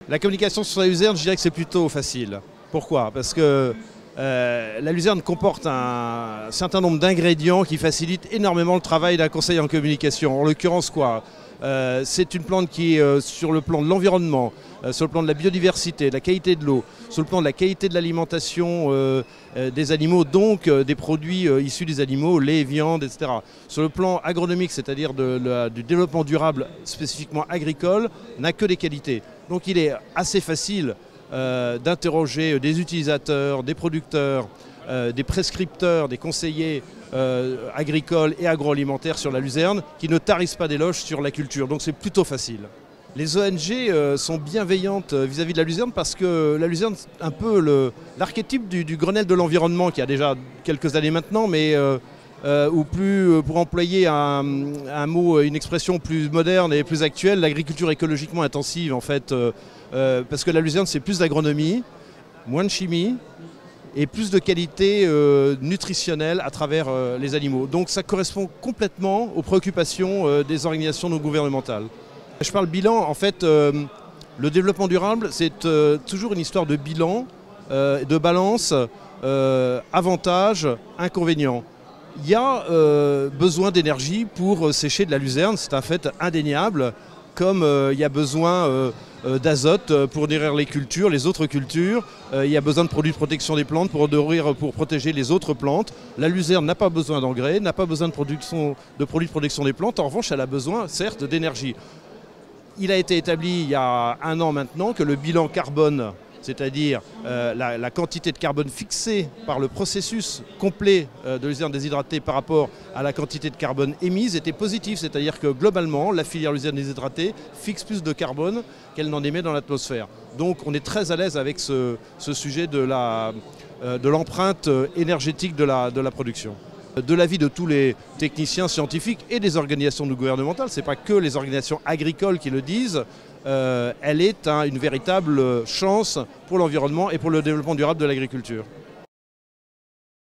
La communication sur la luzerne, je dirais que c'est plutôt facile. Pourquoi? Parce que la luzerne comporte un certain nombre d'ingrédients qui facilitent énormément le travail d'un conseiller en communication. En l'occurrence quoi? C'est une plante qui, sur le plan de l'environnement, sur le plan de la biodiversité, de la qualité de l'eau, sur le plan de la qualité de l'alimentation des animaux, donc des produits issus des animaux, lait, viande, etc. Sur le plan agronomique, c'est-à-dire du développement durable spécifiquement agricole, n'a que des qualités. Donc il est assez facile d'interroger des utilisateurs, des producteurs, des prescripteurs, des conseillers agricoles et agroalimentaires sur la luzerne qui ne tarissent pas d'éloges sur la culture. Donc c'est plutôt facile. Les ONG sont bienveillantes vis-à-vis de la luzerne parce que la luzerne, c'est un peu l'archétype du Grenelle de l'environnement qui a déjà quelques années maintenant, mais ou plus, pour employer un mot, une expression plus moderne et plus actuelle, l'agriculture écologiquement intensive en fait, parce que la luzerne c'est plus d'agronomie, moins de chimie et plus de qualité nutritionnelle à travers les animaux. Donc ça correspond complètement aux préoccupations des organisations non gouvernementales. Je parle bilan, en fait, le développement durable c'est toujours une histoire de bilan, de balance, avantages, inconvénients. Il y a besoin d'énergie pour sécher de la luzerne, c'est un fait indéniable, comme il y a besoin d'azote pour nourrir les cultures, les autres cultures, il y a besoin de produits de protection des plantes pour protéger les autres plantes. La luzerne n'a pas besoin d'engrais, n'a pas besoin de produits de protection des plantes, en revanche elle a besoin certes d'énergie. Il a été établi il y a un an maintenant que le bilan carbone, c'est-à-dire la quantité de carbone fixée par le processus complet de luzerne déshydratée par rapport à la quantité de carbone émise était positif. C'est-à-dire que globalement, la filière luzerne déshydratée fixe plus de carbone qu'elle n'en émet dans l'atmosphère. Donc on est très à l'aise avec ce sujet de l'empreinte énergétique de la production. De l'avis de tous les techniciens scientifiques et des organisations non gouvernementales, ce n'est pas que les organisations agricoles qui le disent, elle est une véritable chance pour l'environnement et pour le développement durable de l'agriculture.